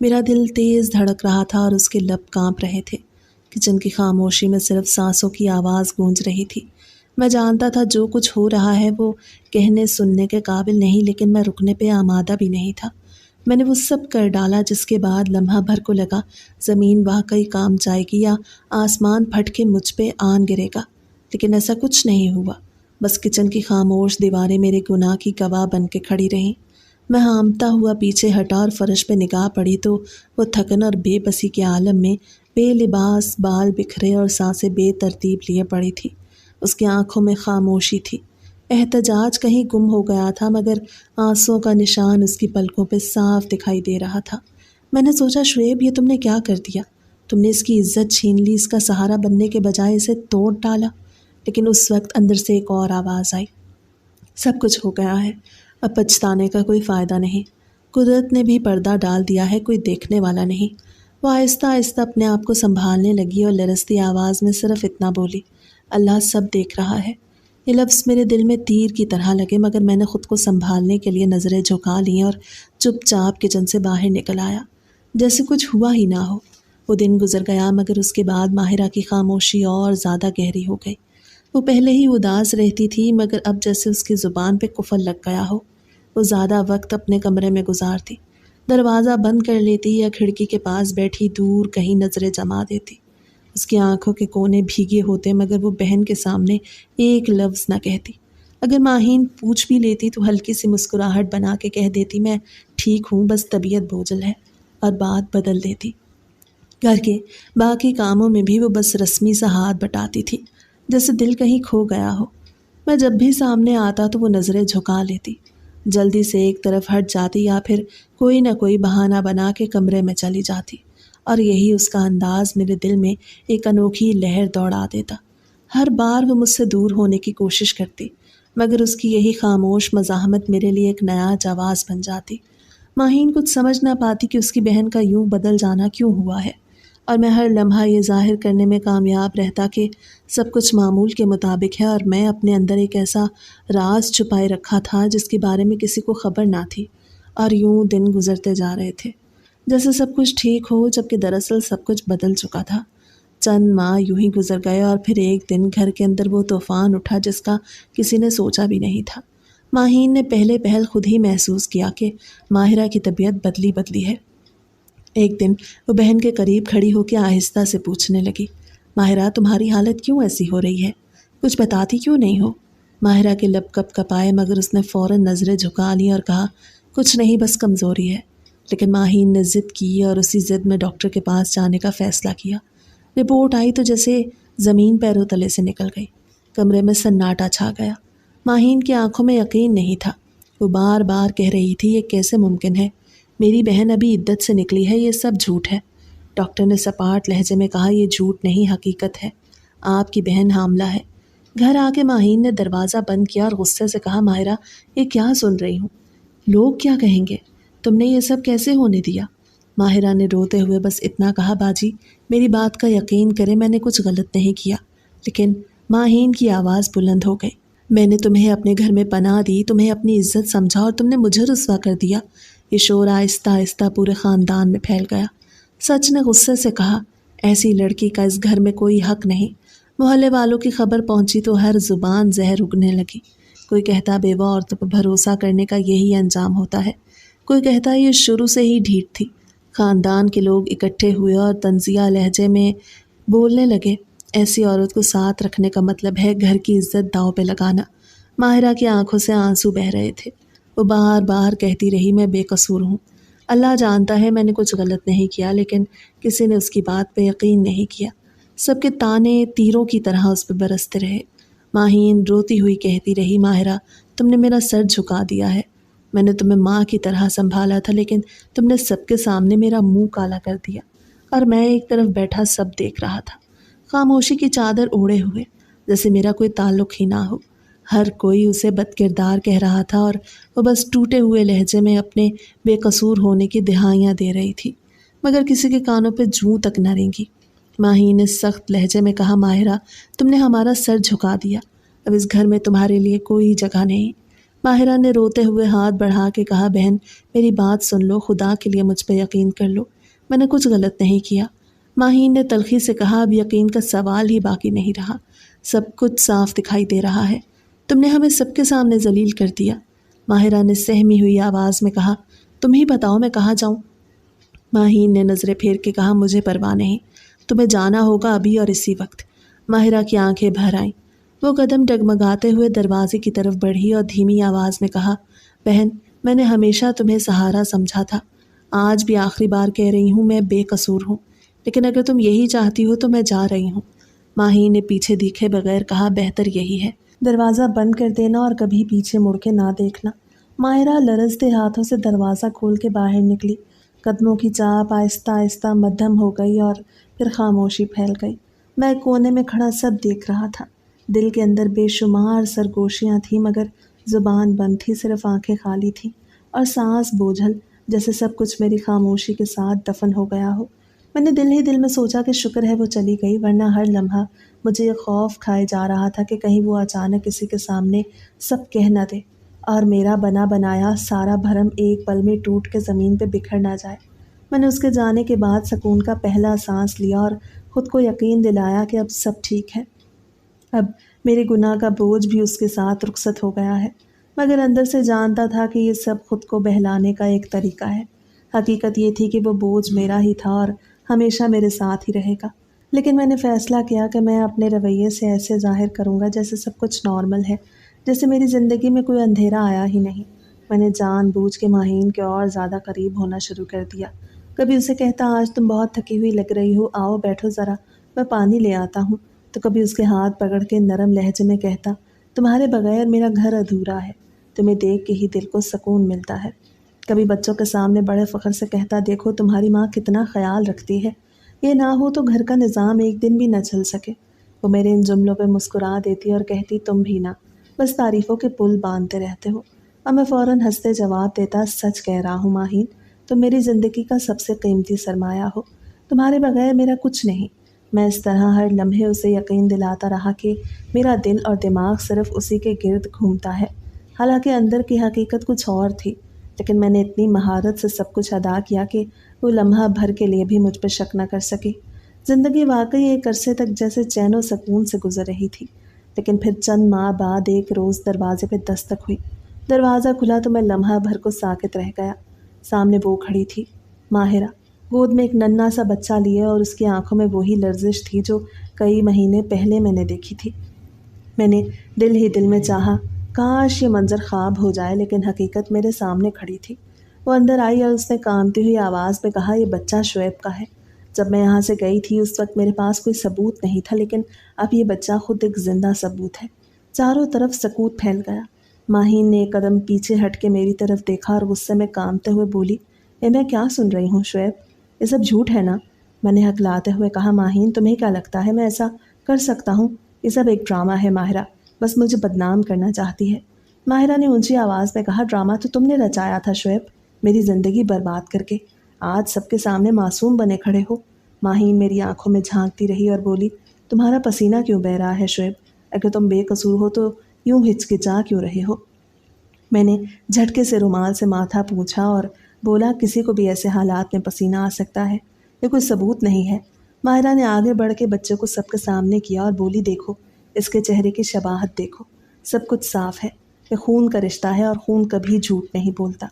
میرا دل تیز دھڑک رہا تھا اور اس کے لب کانپ رہے تھے۔ کچن کی خاموشی میں صرف سانسوں کی آواز گونج رہی تھی۔ میں جانتا تھا جو کچھ ہو رہا ہے وہ کہنے سننے کے قابل نہیں، لیکن میں رکنے پہ آمادہ بھی نہیں تھا۔ میں نے وہ سب کر ڈالا جس کے بعد لمحہ بھر کو لگا زمین واقعی کام جائے گی یا آسمان پھٹ کے مجھ پہ آن گرے گا، لیکن ایسا کچھ نہیں ہوا۔ بس کچن کی خاموش دیواریں میرے گناہ کی گواہ بن کے کھڑی رہیں۔ میں ہامتا ہوا پیچھے ہٹا اور فرش پہ نگاہ پڑی تو وہ تھکن اور بے بسی کے عالم میں بے لباس، بال بکھرے اور سانسیں بے ترتیب لیے پڑی تھی۔ اس کی آنکھوں میں خاموشی تھی۔ احتجاج کہیں گم ہو گیا تھا، مگر آنسوں کا نشان اس کی پلکوں پہ صاف دکھائی دے رہا تھا۔ میں نے سوچا، شعیب، یہ تم نے کیا کر دیا؟ تم نے اس کی عزت چھین لی، اس کا سہارا بننے کے بجائے اسے توڑ ڈالا۔ لیکن اس وقت اندر سے ایک اور آواز آئی، سب کچھ ہو گیا ہے، اب پچھتانے کا کوئی فائدہ نہیں۔ قدرت نے بھی پردہ ڈال دیا ہے، کوئی دیکھنے والا نہیں۔ وہ آہستہ آہستہ اپنے آپ کو سنبھالنے لگی اور لرزتی آواز میں صرف اتنا بولی، اللہ سب دیکھ رہا ہے۔ یہ لفظ میرے دل میں تیر کی طرح لگے، مگر میں نے خود کو سنبھالنے کے لیے نظریں جھکا لیں اور چپ چاپ کچن سے باہر نکل آیا، جیسے کچھ ہوا ہی نہ ہو۔ وہ دن گزر گیا، مگر اس کے بعد ماہرہ کی خاموشی اور زیادہ گہری ہو گئی۔ وہ پہلے ہی اداس رہتی تھی، مگر اب جیسے اس کی زبان پہ قفل لگ گیا ہو۔ وہ زیادہ وقت اپنے کمرے میں گزارتی، دروازہ بند کر لیتی یا کھڑکی کے پاس بیٹھی دور کہیں نظریں جما دیتی۔ اس کی آنکھوں کے کونے بھیگے ہوتے، مگر وہ بہن کے سامنے ایک لفظ نہ کہتی۔ اگر ماہین پوچھ بھی لیتی تو ہلکی سی مسکراہٹ بنا کے کہہ دیتی، میں ٹھیک ہوں، بس طبیعت بوجھل ہے، اور بات بدل دیتی۔ گھر کے باقی کاموں میں بھی وہ بس رسمی سا ہاتھ بٹاتی تھی، جیسے دل کہیں کھو گیا ہو۔ میں جب بھی سامنے آتا تو وہ نظریں جھکا لیتی، جلدی سے ایک طرف ہٹ جاتی یا پھر کوئی نہ کوئی بہانہ بنا کے کمرے میں چلی جاتی، اور یہی اس کا انداز میرے دل میں ایک انوکھی لہر دوڑا دیتا۔ ہر بار وہ مجھ سے دور ہونے کی کوشش کرتی، مگر اس کی یہی خاموش مزاحمت میرے لیے ایک نیا جواز بن جاتی۔ ماہین کچھ سمجھ نہ پاتی کہ اس کی بہن کا یوں بدل جانا کیوں ہوا ہے، اور میں ہر لمحہ یہ ظاہر کرنے میں کامیاب رہتا کہ سب کچھ معمول کے مطابق ہے، اور میں اپنے اندر ایک ایسا راز چھپائے رکھا تھا جس کے بارے میں کسی کو خبر نہ تھی۔ اور یوں دن گزرتے جا رہے تھے، جیسے سب کچھ ٹھیک ہو، جبکہ دراصل سب کچھ بدل چکا تھا۔ چند ماہ یوں ہی گزر گئے، اور پھر ایک دن گھر کے اندر وہ طوفان اٹھا جس کا کسی نے سوچا بھی نہیں تھا۔ ماہین نے پہلے پہل خود ہی محسوس کیا کہ ماہرہ کی طبیعت بدلی ہے۔ ایک دن وہ بہن کے قریب کھڑی ہو کے آہستہ سے پوچھنے لگی، ماہرہ، تمہاری حالت کیوں ایسی ہو رہی ہے؟ کچھ بتاتی کیوں نہیں ہو؟ ماہرہ کے لب کپ کپائے، مگر اس نے فوراً نظریں جھکا لیں اور کہا، کچھ نہیں، بس کمزوری ہے۔ لیکن ماہین نے ضد کی اور اسی ضد میں ڈاکٹر کے پاس جانے کا فیصلہ کیا۔ رپورٹ آئی تو جیسے زمین پیروں تلے سے نکل گئی۔ کمرے میں سناٹا چھا گیا۔ ماہین کی آنکھوں میں یقین نہیں تھا۔ وہ بار بار کہہ رہی تھی، یہ کیسے ممکن ہے؟ میری بہن ابھی عدت سے نکلی ہے، یہ سب جھوٹ ہے۔ ڈاکٹر نے سپاٹ لہجے میں کہا، یہ جھوٹ نہیں، حقیقت ہے، آپ کی بہن حاملہ ہے۔ گھر آ کے ماہین نے دروازہ بند کیا اور غصے سے کہا، ماہرہ، یہ کیا سن رہی ہوں؟ لوگ کیا کہیں گے؟ تم نے یہ سب کیسے ہونے دیا؟ ماہرہ نے روتے ہوئے بس اتنا کہا، باجی میری بات کا یقین کرے، میں نے کچھ غلط نہیں کیا۔ لیکن ماہین کی آواز بلند ہو گئی، میں نے تمہیں اپنے گھر میں پناہ دی، تمہیں اپنی عزت سمجھا، اور تم نے مجھے رسوا کر دیا۔ یہ شور آہستہ آہستہ پورے خاندان میں پھیل گیا۔ سچ نے غصے سے کہا، ایسی لڑکی کا اس گھر میں کوئی حق نہیں۔ محلے والوں کی خبر پہنچی تو ہر زبان زہر اگنے لگی۔ کوئی کہتا بیوہ عورتوں پر بھروسہ کرنے کا یہی انجام ہوتا ہے، کوئی کہتا یہ شروع سے ہی ڈھیٹ تھی۔ خاندان کے لوگ اکٹھے ہوئے اور طنزیہ لہجے میں بولنے لگے، ایسی عورت کو ساتھ رکھنے کا مطلب ہے گھر کی عزت داؤ پہ لگانا۔ ماہرہ کی آنکھوں سے آنسو بہہ رہے تھے۔ وہ بار بار کہتی رہی، میں بے قصور ہوں، اللہ جانتا ہے میں نے کچھ غلط نہیں کیا، لیکن کسی نے اس کی بات پہ یقین نہیں کیا۔ سب کے تانے تیروں کی طرح اس پہ برستے رہے۔ ماہین روتی ہوئی کہتی رہی، ماہرہ، تم نے میرا سر جھکا دیا ہے، میں نے تمہیں ماں کی طرح سنبھالا تھا، لیکن تم نے سب کے سامنے میرا منہ کالا کر دیا، اور میں ایک طرف بیٹھا سب دیکھ رہا تھا، خاموشی کی چادر اوڑھے ہوئے، جیسے میرا کوئی تعلق ہی نہ ہو۔ ہر کوئی اسے بد کردار کہہ رہا تھا، اور وہ بس ٹوٹے ہوئے لہجے میں اپنے بے قصور ہونے کی دہائیاں دے رہی تھی، مگر کسی کے کانوں پہ جوں تک نہ رینگی۔ ماہین نے سخت لہجے میں کہا، ماہرہ، تم نے ہمارا سر جھکا دیا، اب اس گھر میں تمہارے لیے کوئی جگہ نہیں۔ ماہرہ نے روتے ہوئے ہاتھ بڑھا کے کہا، بہن میری بات سن لو، خدا کے لیے مجھ پہ یقین کر لو، میں نے کچھ غلط نہیں کیا۔ ماہین نے تلخی سے کہا، اب یقین کا سوال ہی باقی نہیں رہا، سب کچھ صاف دکھائی دے رہا ہے، تم نے ہمیں سب کے سامنے ذلیل کر دیا۔ ماہرہ نے سہمی ہوئی آواز میں کہا، تم ہی بتاؤ میں کہاں جاؤں؟ ماہین نے نظریں پھیر کے کہا، مجھے پرواہ نہیں، تمہیں جانا ہوگا ابھی اور اسی وقت۔ ماہرہ کی آنکھیں بھر آئیں۔ وہ قدم ڈگمگاتے ہوئے دروازے کی طرف بڑھی اور دھیمی آواز میں کہا، بہن میں نے ہمیشہ تمہیں سہارا سمجھا تھا، آج بھی آخری بار کہہ رہی ہوں، میں بے قصور ہوں، لیکن اگر تم یہی چاہتی ہو تو میں جا رہی ہوں۔ ماہین نے پیچھے دیکھے بغیر کہا، بہتر یہی ہے، دروازہ بند کر دینا اور کبھی پیچھے مڑ کے نہ دیکھنا۔ ماہرہ لرزتے ہاتھوں سے دروازہ کھول کے باہر نکلی۔ قدموں کی چاپ آہستہ آہستہ مدھم ہو گئی اور پھر خاموشی پھیل گئی۔ میں کونے میں کھڑا سب دیکھ رہا تھا۔ دل کے اندر بے شمار سرگوشیاں تھیں مگر زبان بند تھی، صرف آنکھیں خالی تھیں اور سانس بوجھل، جیسے سب کچھ میری خاموشی کے ساتھ دفن ہو گیا ہو۔ میں نے دل ہی دل میں سوچا کہ شکر ہے وہ چلی گئی، ورنہ ہر لمحہ مجھے یہ خوف کھائے جا رہا تھا کہ کہیں وہ اچانک کسی کے سامنے سب کہہ نہ دے اور میرا بنا بنایا سارا بھرم ایک پل میں ٹوٹ کے زمین پہ بکھر نہ جائے۔ میں نے اس کے جانے کے بعد سکون کا پہلا سانس لیا اور خود کو یقین دلایا کہ اب سب ٹھیک ہے، اب میرے گناہ کا بوجھ بھی اس کے ساتھ رخصت ہو گیا ہے، مگر اندر سے جانتا تھا کہ یہ سب خود کو بہلانے کا ایک طریقہ ہے۔ حقیقت یہ تھی کہ وہ بوجھ میرا ہی تھا اور ہمیشہ میرے ساتھ ہی رہے گا، لیکن میں نے فیصلہ کیا کہ میں اپنے رویے سے ایسے ظاہر کروں گا جیسے سب کچھ نارمل ہے، جیسے میری زندگی میں کوئی اندھیرا آیا ہی نہیں۔ میں نے جان بوجھ کے ماہین کے اور زیادہ قریب ہونا شروع کر دیا۔ کبھی اسے کہتا، آج تم بہت تھکی ہوئی لگ رہی ہو، آؤ بیٹھو ذرا، میں پانی لے آتا ہوں، تو کبھی اس کے ہاتھ پکڑ کے نرم لہجے میں کہتا، تمہارے بغیر میرا گھر ادھورا ہے، تمہیں دیکھ کے ہی دل کو سکون ملتا ہے۔ کبھی بچوں کے سامنے بڑے فخر سے کہتا، دیکھو تمہاری ماں کتنا خیال رکھتی ہے، یہ نہ ہو تو گھر کا نظام ایک دن بھی نہ چل سکے۔ وہ میرے ان جملوں پہ مسکرا دیتی اور کہتی، تم بھی نہ، بس تعریفوں کے پل باندھتے رہتے ہو۔ اور میں فوراً ہنستے جواب دیتا، سچ کہہ رہا ہوں ماہین، تم میری زندگی کا سب سے قیمتی سرمایہ ہو، تمہارے بغیر میرا کچھ نہیں۔ میں اس طرح ہر لمحے اسے یقین دلاتا رہا کہ میرا دل اور دماغ صرف اسی کے گرد گھومتا ہے، حالانکہ اندر کی حقیقت کچھ اور تھی، لیکن میں نے اتنی مہارت سے سب کچھ ادا کیا کہ وہ لمحہ بھر کے لیے بھی مجھ پہ شک نہ کر سکی۔ زندگی واقعی ایک عرصے تک جیسے چین و سکون سے گزر رہی تھی، لیکن پھر چند ماہ بعد ایک روز دروازے پہ دستک ہوئی۔ دروازہ کھلا تو میں لمحہ بھر کو ساکت رہ گیا۔ سامنے وہ کھڑی تھی، ماہرہ، گود میں ایک ننھا سا بچہ لیے، اور اس کی آنکھوں میں وہی لرزش تھی جو کئی مہینے پہلے میں نے دیکھی تھی۔ میں نے دل ہی دل میں چاہا، کاش یہ منظر خواب ہو جائے، لیکن حقیقت میرے سامنے کھڑی تھی۔ وہ اندر آئی اور اس نے کانپتی ہوئی آواز میں کہا، یہ بچہ شعیب کا ہے۔ جب میں یہاں سے گئی تھی اس وقت میرے پاس کوئی ثبوت نہیں تھا، لیکن اب یہ بچہ خود ایک زندہ ثبوت ہے۔ چاروں طرف سکوت پھیل گیا۔ ماہین نے ایک قدم پیچھے ہٹ کے میری طرف دیکھا اور غصے میں کانپتے ہوئے بولی، میں کیا سن رہی ہوں شعیب، یہ سب جھوٹ ہے نا؟ میں نے ہکلاتے ہوئے کہا، ماہین تمہیں کیا لگتا ہے میں ایسا کر سکتا ہوں؟ یہ سب ایک ڈرامہ ہے ماہرہ، بس مجھے بدنام کرنا چاہتی ہے۔ ماہرہ نے اونچی آواز میں کہا، ڈرامہ تو تم نے رچایا تھا شعیب، میری زندگی برباد کر کے آج سب کے سامنے معصوم بنے کھڑے ہو۔ ماہین میری آنکھوں میں جھانکتی رہی اور بولی، تمہارا پسینہ کیوں بہہ رہا ہے شعیب؟ اگر تم بے قصور ہو تو یوں ہچکچا کیوں رہے ہو؟ میں نے جھٹکے سے رومال سے ماتھا پوچھا اور بولا، کسی کو بھی ایسے حالات میں پسینہ آ سکتا ہے، یہ کوئی ثبوت نہیں ہے۔ ماہرہ نے آگے بڑھ کے بچے کو سب کے سامنے کیا اور بولی، دیکھو اس کے چہرے کی شباہت دیکھو، سب کچھ صاف ہے، یہ خون کا رشتہ ہے اور خون کبھی جھوٹ نہیں بولتا۔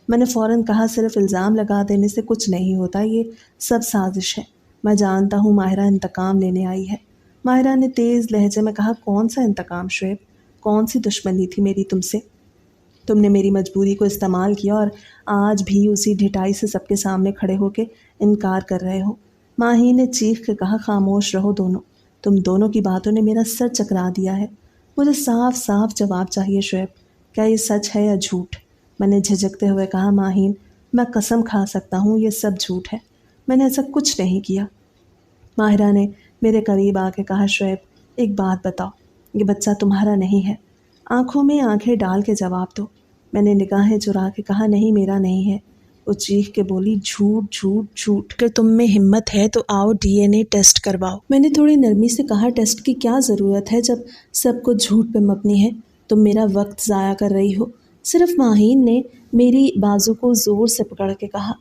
میں نے فوراً کہا، صرف الزام لگا دینے سے کچھ نہیں ہوتا، یہ سب سازش ہے، میں جانتا ہوں ماہرہ انتقام لینے آئی ہے۔ ماہرہ نے تیز لہجے میں کہا، کون سا انتقام شعیب، کون سی دشمنی تھی میری تم سے؟ تم نے میری مجبوری کو استعمال کیا اور آج بھی اسی ڈھٹائی سے سب کے سامنے کھڑے ہو کے انکار کر رہے ہو۔ ماہی نے چیخ کے کہا، خاموش رہو دونوں، تم دونوں کی باتوں نے میرا سر چکرا دیا ہے، مجھے صاف صاف جواب چاہیے شعیب، کیا یہ سچ ہے یا جھوٹ؟ میں نے جھجکتے ہوئے کہا، ماہین میں قسم کھا سکتا ہوں یہ سب جھوٹ ہے، میں نے ایسا کچھ نہیں کیا۔ ماہرہ نے میرے قریب آ کے کہا، شعیب ایک بات بتاؤ، یہ بچہ تمہارا نہیں ہے؟ آنکھوں میں آنکھیں ڈال کے جواب دو۔ میں نے نگاہیں چرا کے کہا، نہیں میرا نہیں ہے۔ وہ چیخ کے بولی، جھوٹ جھوٹ جھوٹ، اگر تم میں ہمت ہے تو آؤ ڈی این اے ٹیسٹ کرواؤ۔ میں نے تھوڑی نرمی سے کہا، ٹیسٹ کی کیا ضرورت ہے جب سب کچھ جھوٹ پہ مبنی ہے، تم میرا وقت ضائع کر رہی ہو۔ صرف ماہین نے میری بازو کو زور سے پکڑ کے کہا،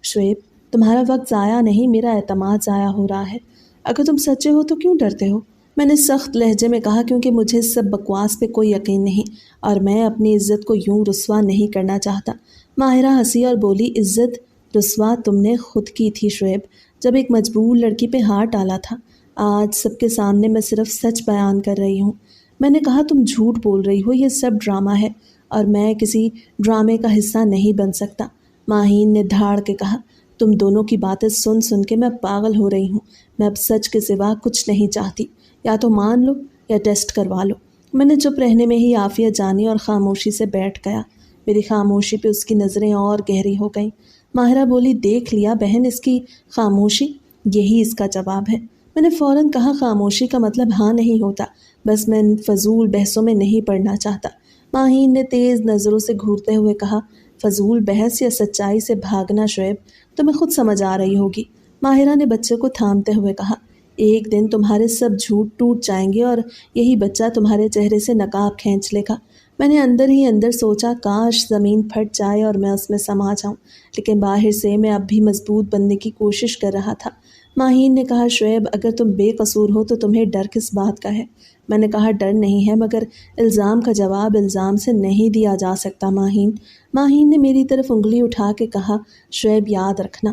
شعیب تمہارا وقت ضائع نہیں، میرا اعتماد ضائع ہو رہا ہے، اگر تم سچے ہو تو کیوں ڈرتے ہو؟ میں نے سخت لہجے میں کہا، کیونکہ مجھے اس سب بکواس پہ کوئی یقین نہیں اور میں اپنی عزت کو یوں رسوا نہیں کرنا چاہتا۔ ماہرہ ہنسی اور بولی، عزت رسوا تم نے خود کی تھی شعیب، جب ایک مجبور لڑکی پہ ہاتھ ڈالا تھا، آج سب کے سامنے میں صرف سچ بیان کر رہی ہوں۔ میں نے کہا، تم جھوٹ بول رہی ہو، یہ سب ڈرامہ ہے اور میں کسی ڈرامے کا حصہ نہیں بن سکتا۔ ماہین نے دھاڑ کے کہا، تم دونوں کی باتیں سن سن کے میں پاگل ہو رہی ہوں، میں اب سچ کے سوا کچھ نہیں چاہتی، یا تو مان لو یا ٹیسٹ کروا لو۔ میں نے چپ رہنے میں ہی عافیت جانی اور خاموشی سے بیٹھ گیا۔ میری خاموشی پہ اس کی نظریں اور گہری ہو گئیں۔ ماہرہ بولی، دیکھ لیا بہن اس کی خاموشی، یہی اس کا جواب ہے۔ میں نے فوراً کہا، خاموشی کا مطلب ہاں نہیں ہوتا، بس میں فضول بحثوں میں نہیں پڑنا چاہتا۔ ماہین نے تیز نظروں سے گھورتے ہوئے کہا، فضول بحث یا سچائی سے بھاگنا شعیب، تمہیں خود سمجھ آ رہی ہوگی۔ ماہرہ نے بچے کو تھامتے ہوئے کہا، ایک دن تمہارے سب جھوٹ ٹوٹ جائیں گے اور یہی بچہ تمہارے چہرے سے نقاب کھینچ لے گا۔ میں نے اندر ہی اندر سوچا، کاش زمین پھٹ جائے اور میں اس میں سما جاؤں، لیکن باہر سے میں اب بھی مضبوط بننے کی کوشش کر رہا تھا۔ ماہین نے کہا، شعیب اگر تم بے قصور ہو تو تمہیں ڈر کس بات کا ہے؟ میں نے کہا، ڈر نہیں ہے، مگر الزام کا جواب الزام سے نہیں دیا جا سکتا ماہین۔ ماہین نے میری طرف انگلی اٹھا کے کہا، شعیب یاد رکھنا،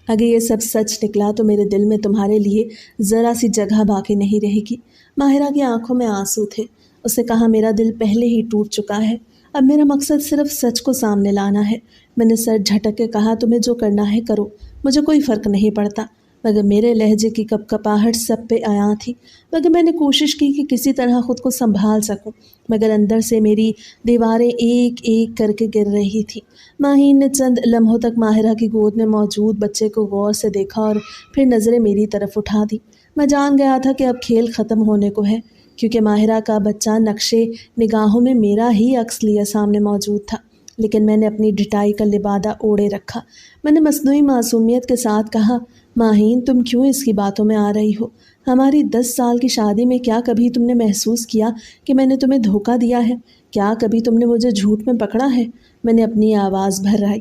اگر یہ سب سچ نکلا تو میرے دل میں تمہارے لیے ذرا سی جگہ باقی نہیں رہے گی۔ ماہرہ کی آنکھوں میں آنسو تھے۔ اس نے کہا، میرا دل پہلے ہی ٹوٹ چکا ہے، اب میرا مقصد صرف سچ کو سامنے لانا ہے۔ میں نے سر جھٹک کے کہا، تمہیں جو کرنا ہے کرو، مجھے کوئی فرق نہیں پڑتا۔ مگر میرے لہجے کی کپکپاہٹ سب پہ عیاں تھی، مگر میں نے کوشش کی کہ کسی طرح خود کو سنبھال سکوں، مگر اندر سے میری دیواریں ایک ایک کر کے گر رہی تھی۔ ماہین نے چند لمحوں تک ماہرہ کی گود میں موجود بچے کو غور سے دیکھا اور پھر نظریں میری طرف اٹھا دی۔ میں جان گیا تھا کہ اب کھیل ختم ہونے کو ہے، کیونکہ ماہرہ کا بچہ نقشے نگاہوں میں میرا ہی عکس لیے سامنے موجود تھا، لیکن میں نے اپنی ڈٹائی کا لبادہ اوڑھے رکھا۔ میں نے مصنوعی معصومیت کے ساتھ کہا، ماہین تم کیوں اس کی باتوں میں آ رہی ہو؟ ہماری 10 سال کی شادی میں کیا کبھی تم نے محسوس کیا کہ میں نے تمہیں دھوکہ دیا ہے؟ کیا کبھی تم نے مجھے جھوٹ میں پکڑا ہے؟ میں نے اپنی آواز بھرائی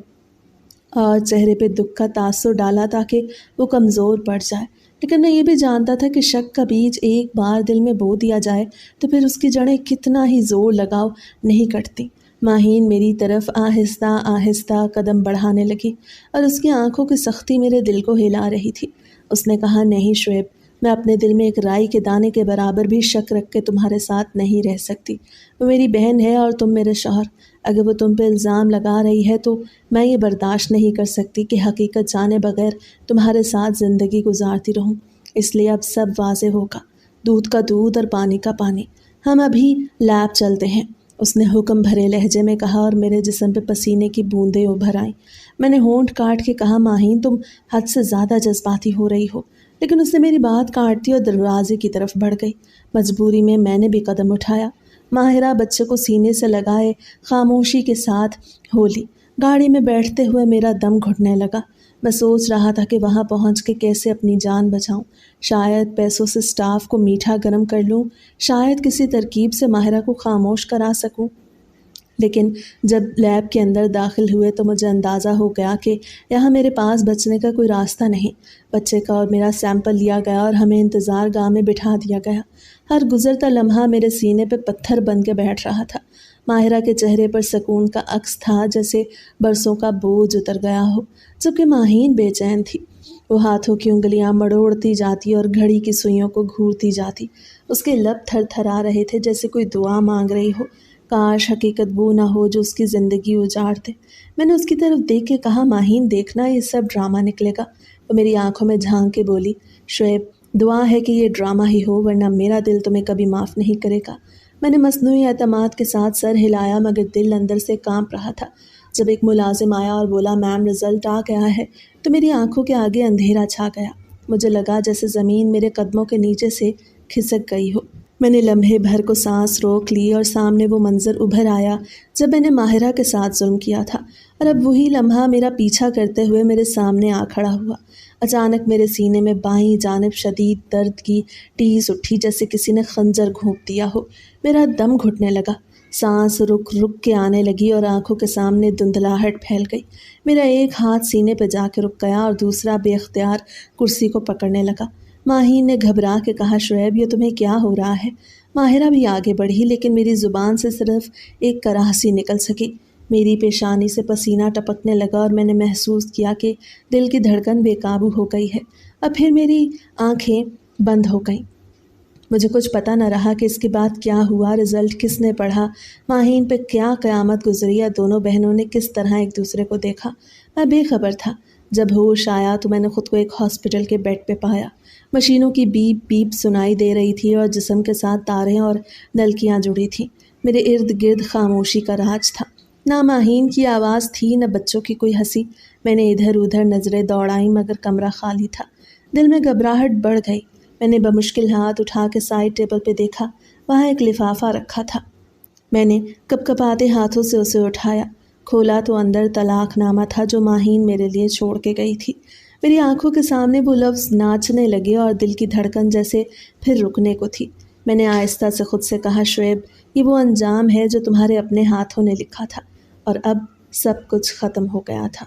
اور چہرے پہ دکھ کا تاثر ڈالا تاکہ وہ کمزور پڑ جائے، لیکن میں یہ بھی جانتا تھا کہ شک کا بیج ایک بار دل میں بو دیا جائے تو پھر اس کی جڑیں کتنا ہی زور لگاؤ نہیں کٹتی۔ ماہین میری طرف آہستہ آہستہ قدم بڑھانے لگی اور اس کی آنکھوں کی سختی میرے دل کو ہلا رہی تھی۔ اس نے کہا، نہیں شعیب، میں اپنے دل میں ایک رائی کے دانے کے برابر بھی شک رکھ کے تمہارے ساتھ نہیں رہ سکتی۔ وہ میری بہن ہے اور تم میرے شوہر۔ اگر وہ تم پہ الزام لگا رہی ہے تو میں یہ برداشت نہیں کر سکتی کہ حقیقت جانے بغیر تمہارے ساتھ زندگی گزارتی رہوں۔ اس لیے اب سب واضح ہوگا، دودھ کا دودھ اور پانی کا پانی۔ ہم ابھی لیب چلتے ہیں، اس نے حکم بھرے لہجے میں کہا اور میرے جسم پہ پسینے کی بوندیں ابھر آئیں۔ میں نے ہونٹ کاٹ کے کہا، ماہین تم حد سے زیادہ جذباتی ہو رہی ہو، لیکن اس نے میری بات کاٹ دی اور دروازے کی طرف بڑھ گئی۔ مجبوری میں نے بھی قدم اٹھایا۔ ماہرہ بچے کو سینے سے لگائے خاموشی کے ساتھ ہولی۔ گاڑی میں بیٹھتے ہوئے میرا دم گھٹنے لگا۔ میں سوچ رہا تھا کہ وہاں پہنچ کے کیسے اپنی جان بچاؤں۔ شاید پیسوں سے سٹاف کو میٹھا گرم کر لوں، شاید کسی ترکیب سے ماہرہ کو خاموش کرا سکوں۔ لیکن جب لیب کے اندر داخل ہوئے تو مجھے اندازہ ہو گیا کہ یہاں میرے پاس بچنے کا کوئی راستہ نہیں۔ بچے کا اور میرا سیمپل لیا گیا اور ہمیں انتظار گاہ میں بٹھا دیا گیا۔ ہر گزرتا لمحہ میرے سینے پہ پتھر بن کے بیٹھ رہا تھا۔ ماہرہ کے چہرے پر سکون کا عکس تھا، جیسے برسوں کا بوجھ اتر گیا ہو، جبکہ ماہین بے چین تھی۔ وہ ہاتھوں کی انگلیاں مڑوڑتی جاتی اور گھڑی کی سوئیوں کو گھورتی جاتی۔ اس کے لب تھر تھرا رہے تھے جیسے کوئی دعا مانگ رہی ہو۔ کاش حقیقت وہ نہ ہو جو اس کی زندگی اجاڑ دے۔ میں نے اس کی طرف دیکھ کے کہا، ماہین دیکھنا یہ سب ڈرامہ نکلے گا۔ وہ میری آنکھوں میں جھانک کے بولی، شعیب دعا ہے کہ یہ ڈرامہ ہی ہو، ورنہ میرا دل تمہیں کبھی معاف نہیں کرے گا۔ میں نے مصنوعی اعتماد کے ساتھ سر ہلایا، مگر دل اندر سے کانپ رہا تھا۔ جب ایک ملازم آیا اور بولا، میم رزلٹ آ گیا ہے، تو میری آنکھوں کے آگے اندھیرا چھا گیا۔ مجھے لگا جیسے زمین میرے قدموں کے نیچے سے کھسک گئی ہو۔ میں نے لمحے بھر کو سانس روک لی اور سامنے وہ منظر ابھر آیا جب میں نے ماہرہ کے ساتھ ظلم کیا تھا، اور اب وہی لمحہ میرا پیچھا کرتے ہوئے میرے سامنے آ کھڑا ہوا۔ اچانک میرے سینے میں بائیں جانب شدید درد کی ٹیس اٹھی، جیسے کسی نے خنجر گھونپ دیا ہو۔ میرا دم گھٹنے لگا، سانس رک رک کے آنے لگی اور آنکھوں کے سامنے دھندلاہٹ پھیل گئی۔ میرا ایک ہاتھ سینے پہ جا کے رک گیا اور دوسرا بے اختیار کرسی کو پکڑنے لگا۔ ماہین نے گھبرا کے کہا، شعیب یہ تمہیں کیا ہو رہا ہے؟ ماہرہ بھی آگے بڑھی، لیکن میری زبان سے صرف ایک کراہسی نکل سکی۔ میری پیشانی سے پسینہ ٹپکنے لگا اور میں نے محسوس کیا کہ دل کی دھڑکن بے قابو ہو گئی ہے۔ اب پھر میری آنکھیں بند ہو گئیں۔ مجھے کچھ پتہ نہ رہا کہ اس کے بعد کیا ہوا، رزلٹ کس نے پڑھا، ماہین پہ کیا قیامت گزری، یا دونوں بہنوں نے کس طرح ایک دوسرے کو دیکھا۔ میں بے خبر تھا۔ جب ہوش آیا تو میں نے خود کو ایک ہاسپٹل کے بیڈ پہ پایا۔ مشینوں کی بیپ بیپ سنائی دے رہی تھی اور جسم کے ساتھ تاریں اور نلکیاں جڑی تھیں۔ میرے ارد گرد خاموشی کا راج تھا، نہ ماہین کی آواز تھی نہ بچوں کی کوئی ہنسی۔ میں نے ادھر ادھر نظریں دوڑائیں مگر کمرہ خالی تھا۔ دل میں گھبراہٹ بڑھ گئی۔ میں نے بمشکل ہاتھ اٹھا کے سائڈ ٹیبل پہ دیکھا، وہاں ایک لفافہ رکھا تھا۔ میں نے کپ کپاتے ہاتھوں سے اسے اٹھایا، کھولا تو اندر طلاق نامہ تھا جو ماہین میرے لیے چھوڑ کے گئی تھی۔ میری آنکھوں کے سامنے وہ لفظ ناچنے لگے اور دل کی دھڑکن جیسے پھر رکنے کو تھی۔ میں نے آہستہ سے خود سے کہا، شعیب، یہ وہ انجام ہے جو تمہارے اپنے ہاتھوں نے لکھا تھا، اور اب سب کچھ ختم ہو گیا تھا۔